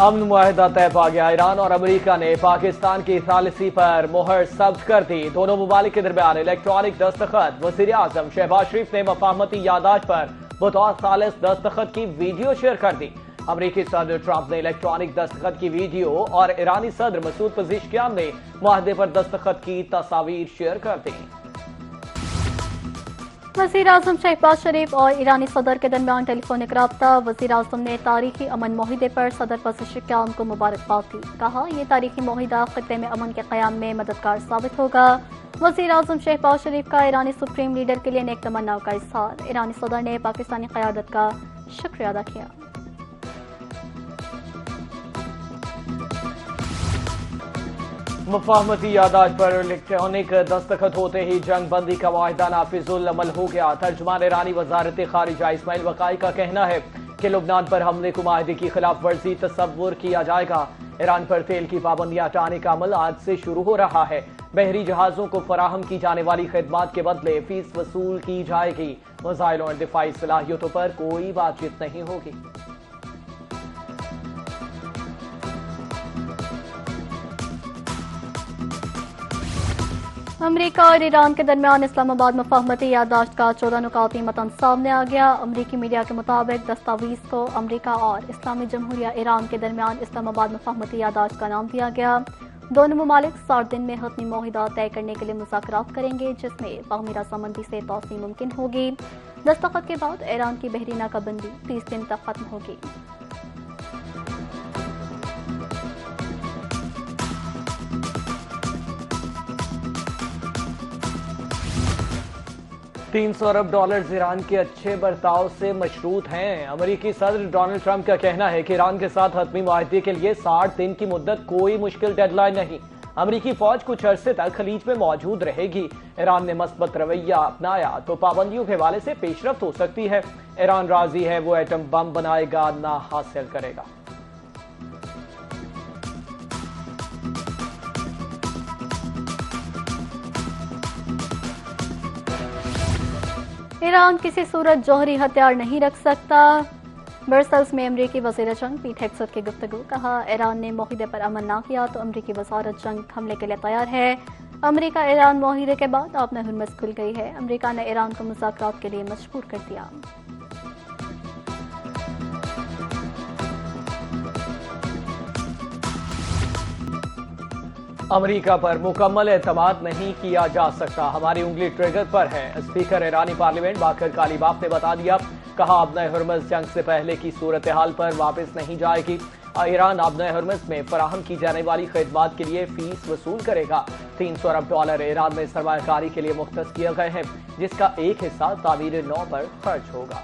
अमन मुआहिदा तय पा गया। ईरान और अमेरिका ने पाकिस्तान की सालिसी पर मोहर सब्ज कर दी। दोनों मुमालिक के दरमियान इलेक्ट्रॉनिक दस्तखत। वज़ीर आज़म शहबाज शरीफ ने मफाहमती यादाश्त पर बतौर सालिस दस्तखत की वीडियो शेयर कर दी। अमरीकी सदर ट्रंप ने इलेक्ट्रॉनिक दस्तखत की वीडियो और ईरानी सदर मसूद पज़ेश्कियान ने मुआहदे पर दस्तखत की तस्वीर शेयर कर दी। वज़ीर आज़म शहबाज शरीफ और ईरानी सदर के दरमियान टेलीफोनिक राब्ता। वज़ीर आज़म ने तारीखी अमन मुआहदे पर सदर पज़ेश्कियान को मुबारकबाद दी। कहा, यह तारीखी मुआहदा खित्ते में अमन के क़याम में मददगार साबित होगा। वज़ीर आज़म शहबाज शरीफ का ईरानी सुप्रीम लीडर के लिए नेक तमन्नाओं का इज़हार। ईरानी सदर ने पाकिस्तानी क़यादत का शुक्रिया अदा किया। मुफाहमती यादाश्त पर इलेक्ट्रॉनिक दस्तखत होते ही जंग बंदी का मुआहदा नाफिजुल अमल हो गया। तर्जुमान ईरानी वजारत खारिजा इस्माइल वकाई का कहना है कि लुबनान पर हमले को मुआहदे की खिलाफ वर्जी तसव्वुर किया जाएगा। ईरान पर तेल की पाबंदियां हटाने का अमल आज से शुरू हो रहा है। बहरी जहाजों को फराहम की जाने वाली खिदमात के बदले फीस वसूल की जाएगी। वसाइल और दिफाई सलाहियतों पर कोई बातचीत नहीं होगी। अमरीका और ईरान के दरमियान इस्लामाबाद मुफाहमती यादाश्त का 14 नुकाती मतन सामने आ गया। अमरीकी मीडिया के मुताबिक दस्तावेज को अमरीका और इस्लामी जमहूरिया ईरान के दरमियान इस्लामाबाद मुफाहमती यादाश्त का नाम दिया गया। दोनों ममालिक 60 दिन में हतमी मुआहिदा तय करने के लिए मुज़ाकरात करेंगे, जिसमें बाहमी रजामंदी से तोसी मुमकिन होगी। दस्तखत के बाद ईरान की बहरी नाकाबंदी 30 दिन तक खत्म होगी। $300 अरब ईरान के अच्छे बर्ताव से मशरूत हैं। अमेरिकी सदर डोनाल्ड ट्रंप का कहना है कि ईरान के साथ हतमी मुआहदे के लिए 60 दिन की मुद्दत कोई मुश्किल डेडलाइन नहीं। अमेरिकी फौज कुछ अरसे तक खलीज में मौजूद रहेगी। ईरान ने मस्बत रवैया अपनाया तो पाबंदियों के हवाले से पेशरफ्त हो सकती है। ईरान राजी है, वो एटम बम बनाएगा ना हासिल करेगा। ईरान किसी सूरत जौहरी हथियार नहीं रख सकता। ब्रसल्स में अमरीकी वज़ीर जंग पीट हेग्सेथ की गुफ्तगू। कहा, ईरान ने मुआहदे पर अमल ना किया तो अमरीकी वज़ारत जंग हमले के लिए तैयार है। अमरीका ईरान मुआहदे के बाद आपने हुर्मुज़ खुल गई है। अमरीका ने ईरान को मुज़ाकरात के लिए मजबूर कर दिया। अमेरिका पर मुकम्मल एतमाद नहीं किया जा सकता, हमारी उंगली ट्रिगर पर है। स्पीकर ईरानी पार्लियामेंट बाकर कालीबाफ ने बता दिया। कहा, आबना हुर्मुज़ जंग से पहले की सूरत हाल पर वापस नहीं जाएगी। ईरान आबना हुर्मुज़ में फराहम की जाने वाली खिदमात के लिए फीस वसूल करेगा। $300 अरब ईरान में सरमायाकारी के लिए मुख्तस किए गए हैं, जिसका एक हिस्सा तामीर नौ पर खर्च होगा।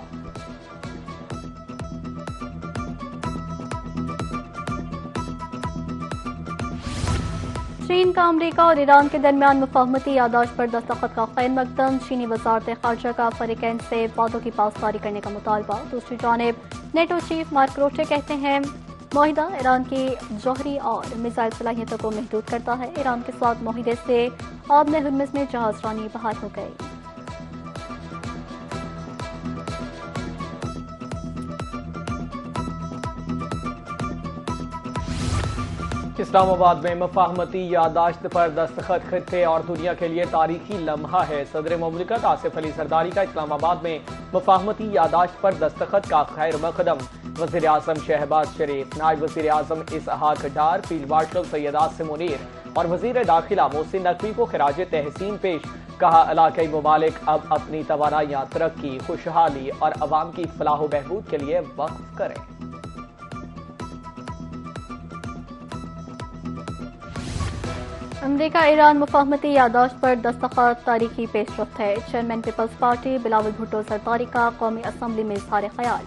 चीन का अमरीका और ईरान के दरमियान मुफाहमती यादाश्त पर दस्तखत का खैर मकदम। चीनी वज़ारत ख़ारजा का फरीकैन से बातों की पासदारी करने का मुतालबा। दूसरी जानिब नेटो चीफ मार्क रूटे कहते हैं, मुआहिदा ईरान की जौहरी और मिसाइल सलाहियतों को महदूद करता है। ईरान के साथ मुआहिदे से आबने हुर्मुज़ में जहाज़रानी बहाल हो गई। इस्लामाबाद में मुफाहमती यादाश्त पर दस्तखत खित्ते और दुनिया के लिए तारीखी लम्हा है। सदर मुमलिकत आसिफ अली जरदारी का इस्लामाबाद में मुफाहमती यादाश्त पर दस्तखत का खैर मकदम। वज़ीर आज़म शहबाज शरीफ, नायब वज़ीर आज़म इसहाक डार, फील्ड मार्शल सैयद आसिम मुनीर और वज़ीर दाखिला मोहसिन नकवी को खिराज तहसीन पेश। कहा, इलाक़ाई ममालिक अब अपनी तवानाइयाँ तरक्की, खुशहाली और अवाम की फलाह व बहबूद के लिए वक्फ करें। अमरीका ईरान मुफाहमती यादाश्त पर दस्तखत तारीखी पेशरफ्त है। Chairman Peoples Party Bilawal Bhutto Zardari का कौमी असम्बली में इज़हार ख्याल।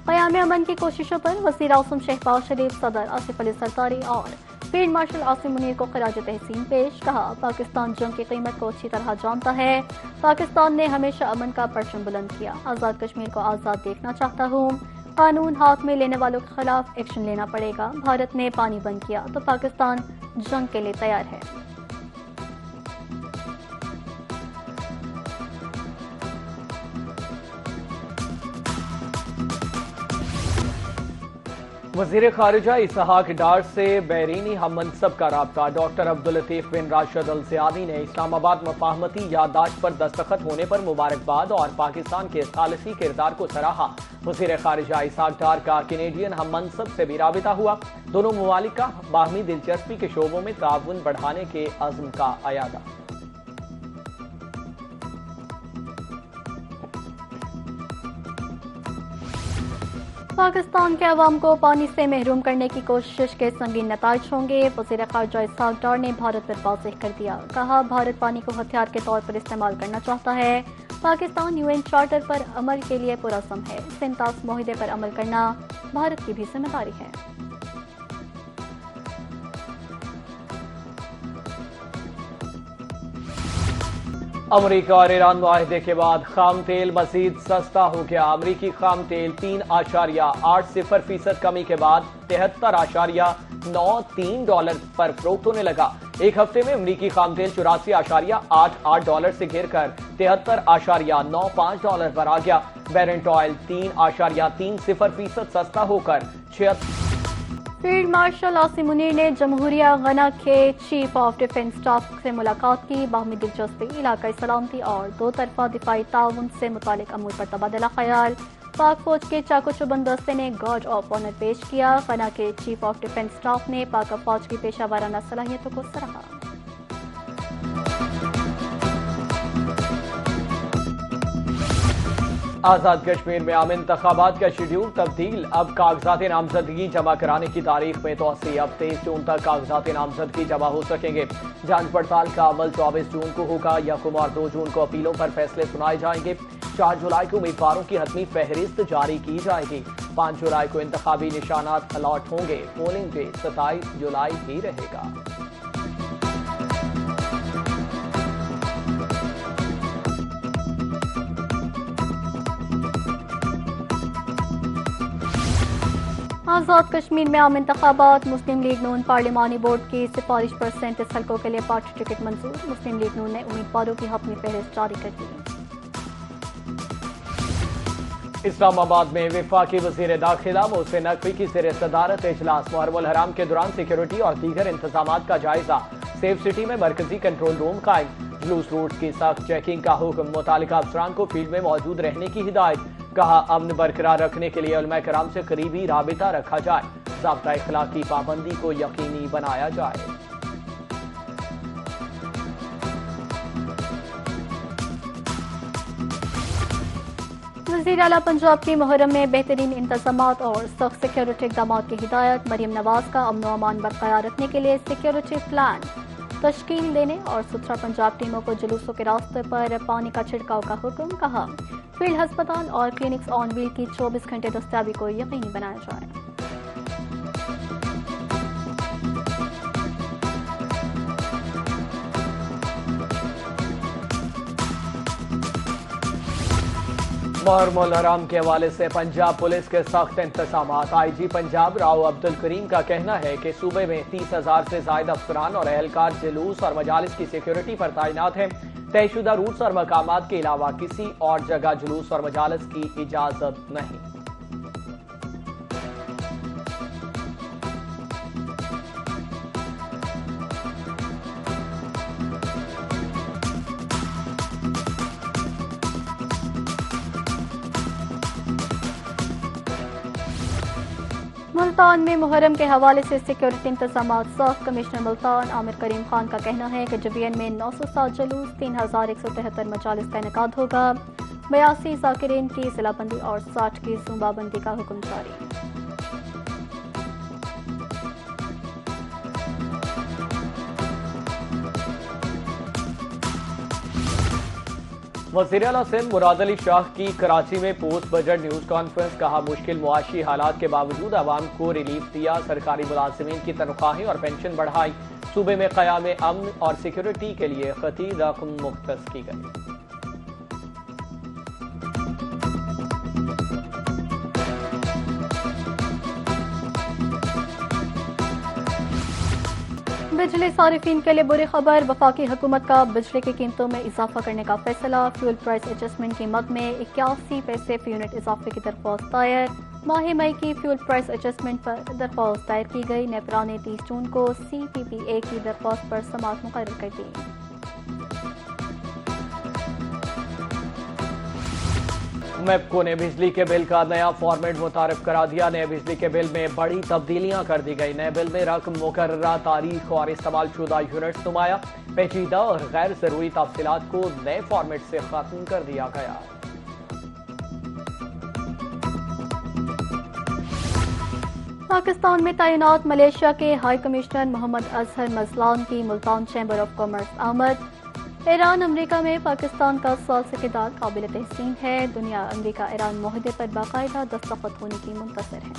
क़याम अमन की कोशिशों पर वज़ीर आज़म शहबाज शरीफ, सदर आसिफ अली जरदारी और फील्ड मार्शल आसिम मुनीर को खिराज तहसीन पेश। कहा, पाकिस्तान जंग की कीमत को अच्छी तरह जानता है। पाकिस्तान ने हमेशा अमन का परचम बुलंद किया। आज़ाद कश्मीर को आज़ाद देखना चाहता हूँ। कानून हाथ में लेने वालों के खिलाफ एक्शन लेना पड़ेगा। भारत ने पानी बंद किया तो पाकिस्तान जंग के लिए तैयार है। वज़ीर ख़ारिजा इसहाक डार से बैरूनी हम मनसब का राब्ता। डॉक्टर अब्दुल-लतीफ बिन राशिद अल ज़ियादी ने इस्लामाबाद मफाहमती याददाश्त पर दस्तखत होने पर मुबारकबाद और पाकिस्तान के सालिसी किरदार को सराहा। वज़ीर ख़ारिजा इसहाक डार का कैनेडियन हम मनसब से भी राबिता हुआ। दोनों ममालिक का बाहमी दिलचस्पी के शोबों में ताउन बढ़ाने के अज़्म का अयादा। पाकिस्तान के अवाम को पानी से महरूम करने की कोशिश के संगीन नताइज होंगे। वज़ीर ख़ारिजा इसहाक डार ने भारत पर वाज़ेह कर दिया। कहा, भारत पानी को हथियार के तौर पर इस्तेमाल करना चाहता है। पाकिस्तान UN चार्टर पर अमल के लिए पुरअज़्म है। सिंतास मुआहदे पर अमल करना भारत की भी जिम्मेदारी है। अमरीका और ईरान मुआहदे के बाद खाम तेल मजीद सस्ता हो गया। अमरीकी खाम तेल 3.80% कमी के बाद $73.93 पर फरोख्त होने लगा। एक हफ्ते में अमरीकी खाम तेल $84.88 से गिर कर $73.95 पर आ गया। ब्रेंट ऑयल 3.30% सस्ता होकर 76। फील्ड मार्शल आसिम मुनीर ने जमहूरिया गना के चीफ ऑफ डिफेंस स्टाफ से मुलाकात की। बाहमी दिलचस्पी, इलाकाई सलामती और दो तरफा दिफाई ताउन से मुतालिक अमूर पर तबादला ख्याल। पाक फौज के चाको चुबंद दस्ते ने गार्ड ऑफ ऑनर पेश किया। गना के चीफ ऑफ डिफेंस स्टाफ ने पाक फौज की पेशा वाराना सलाहियतों को सराहा। आजाद कश्मीर में आम इंतखाबात का शेड्यूल तब्दील। अब कागजात नामजदगी जमा कराने की तारीख में तोसी। अब 23 जून तक कागजात नामजदगी जमा हो सकेंगे। जांच पड़ताल का अमल 24 जून को होगा। यकम और 2 जून को अपीलों पर फैसले सुनाए जाएंगे। 4 जुलाई को उम्मीदवारों की हतमी फहरिस्त जारी की जाएगी। 5 जुलाई को इंतखाबी निशानात अलॉट होंगे। पोलिंग डे 27 जुलाई ही रहेगा। आजाद कश्मीर में आम इंतखाबात। मुस्लिम लीग नून पार्लिमानी बोर्ड की सिफारिश पर 37 हल्कों के लिए पार्टी टिकट मंजूर। मुस्लिम लीग नून ने उम्मीदवारों की अपनी फहरिस्त जारी कर दी। इस्लामाबाद में वफाकी वज़ीर दाखिला मोहसिन नकवी की ज़ेर सदारत इजलास। मुहर्रमुल हराम के दौरान सिक्योरिटी और दीगर इंतजामात का जायजा। सेफ सिटी में मरकजी कंट्रोल रूम कायम। जुलूस रूट की सख्त चेकिंग का हुक्म। मुतालिका अफसरान को फील्ड में मौजूद रहने की हिदायत। कहा, अमन बरकरार रखने के लिए उलमा कराम से करीबी राबिता रखा जाए। ज़ाब्ता इखलाक की पाबंदी को यकीनी बनाया जाए। वज़ीर आला पंजाब की मुहर्रम में बेहतरीन इंतजामात और सख्त सिक्योरिटी इक़दाम की हिदायत। मरियम नवाज का अमन व अमान बरकरार रखने के लिए सिक्योरिटी प्लान तश्कील देने और सुथरा पंजाब टीमों को जुलूसों के रास्ते पर पानी का छिड़काव का हुक्म। कहा, फील्ड अस्पताल और क्लिनिक्स ऑन व्हील की 24 घंटे दस्तयाबी को यकीनी बनाया जाए। मुहर्रमुल हराम के हवाले से पंजाब पुलिस के सख्त इंतजामात। IG पंजाब राव अब्दुल करीम का कहना है कि सूबे में 30,000 से ज्यादा अफसरान और एहलकार जुलूस और मजालिस की सिक्योरिटी पर तैनात हैं। तयशुदा रूट्स और मकामात के अलावा किसी और जगह जुलूस और मजालिस की इजाजत नहीं। मुल्तान में मुहर्रम के हवाले से सिक्योरिटी इंतजामात सख्त। कमिश्नर मुल्तान आमिर करीम खान का कहना है कि जबीएन में 907 जुलूस, 3173 मजालिस का इनेकाद होगा। 82 ज़ाकिरीन की जिलाबंदी और 60 की सूबाबंदी का हुक्म जारी। वज़ीर आला सिंध मुराद अली शाह की कराची में पोस्ट बजट न्यूज कॉन्फ्रेंस। कहा, मुश्किल मुआशी हालात के बावजूद अवाम को रिलीफ दिया। सरकारी मुलाजिमीन की तनख्वाहें और पेंशन बढ़ाई। सूबे में क़याम अमन और सिक्योरिटी के लिए खती रकम मुख्तस की गई। बिजली सारिफीन के लिए बुरी खबर। वफाकी हुकूमत का बिजली की कीमतों में इजाफा करने का फैसला। फ्यूल प्राइस एडजस्टमेंट की मद में 81 पैसे फी यूनिट इजाफे की दरख्वास्त दायर। माह मई की फ्यूल प्राइस एडजस्टमेंट पर दरख्वास्त दायर की गई। नेपरा ने 30 जून को CPPA की दरख्वास्त पर समाअत मुकर्रर कर दी। मेपको ने बिजली के बिल का नया फॉर्मेट मुतारिफ करा दिया। नए बिजली के बिल में बड़ी तब्दीलियां कर दी गई। नए बिल में रकम, मुकर्ररा तारीख और इस्तेमाल शुदा यूनिट्स नुमाया। पेचीदा और गैर जरूरी तफसीलात को नए फॉर्मेट से खत्म कर दिया गया। पाकिस्तान में तैनात मलेशिया के हाई कमिश्नर मोहम्मद अजहर मजलान की मुल्तान चैम्बर ऑफ कॉमर्स आमद। ईरान अमरीका में पाकिस्तान का साल से किरदार काबिल तहसीन है। दुनिया अमरीका ईरान मुआहदे पर बाकायदा दस्तखत होने की मुंतज़िर है।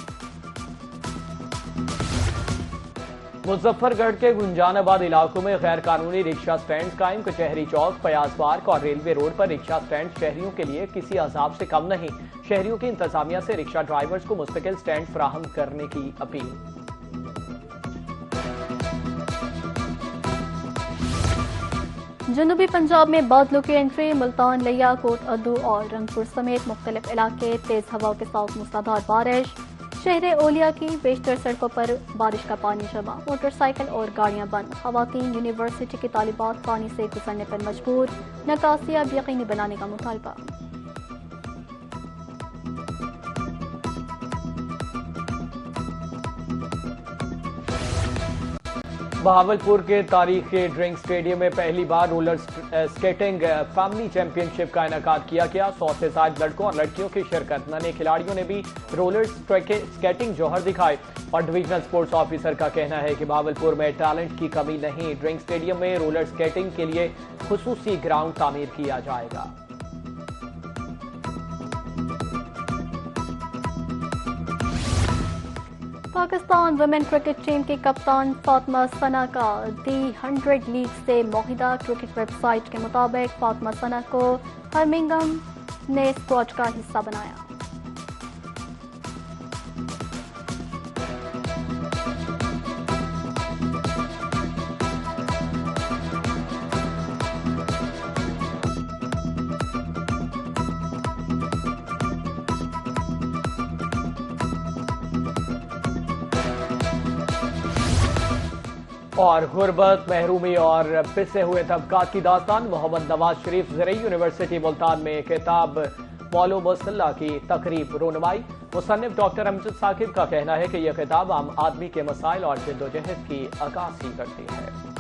मुजफ्फरगढ़ के गुंजानाबाद इलाकों में गैर कानूनी रिक्शा स्टैंड कायम। कचहरी चौक, फयाज पार्क और रेलवे रोड पर रिक्शा स्टैंड शहरियों के लिए किसी अजाब से कम नहीं। शहरियों की इंतजामिया से रिक्शा ड्राइवर्स को मुस्तकिल स्टैंड फराहम करने की अपील। जनूबी पंजाब में बादलों की एंट्री। मुल्तान, लिया, कोट अद्दू और रंगपुर समेत मुख्तलिफ इलाके तेज हवा के साथ मूसलाधार बारिश। शहर ओलिया की बेशतर सड़कों पर बारिश का पानी जमा। मोटरसाइकिल और गाड़ियां बंद। खवातीन, यूनिवर्सिटी की तालिबात पानी से गुजरने पर मजबूर। निकासी अब यकीनी बनाने का मुतालबा। बहावलपुर के तारीखी ड्रिंक स्टेडियम में पहली बार रोलर स्केटिंग फैमिली चैंपियनशिप का इनेकाद किया गया। 100 से ज्यादा लड़कों और लड़कियों की शिरकत। नन्हे खिलाड़ियों ने भी रोलर स्केटिंग जौहर दिखाए। और डिविजनल स्पोर्ट्स ऑफिसर का कहना है कि बहावलपुर में टैलेंट की कमी नहीं। ड्रिंक स्टेडियम में रोलर स्केटिंग के लिए खुसूसी ग्राउंड तामीर किया जाएगा। पाकिस्तान वुमेन क्रिकेट टीम की कप्तान फातिमा सना का दी 100 लीग से मुआहिदा। क्रिकेट वेबसाइट के मुताबिक फातिमा सना को बर्मिंघम ने स्क्वाड का हिस्सा बनाया। और गुर्बत, महरूमी और पिसे हुए तबकात की दास्तान। मोहम्मद नवाज शरीफ ज़रई यूनिवर्सिटी मुल्तान में किताब मौलू मुसल्ला की तकरीब रोनुमाई। मुसन्निफ डॉक्टर अमजद साकिब का कहना है कि यह किताब आम आदमी के मसाइल और जद्दोजहद की अक्कासी करती है।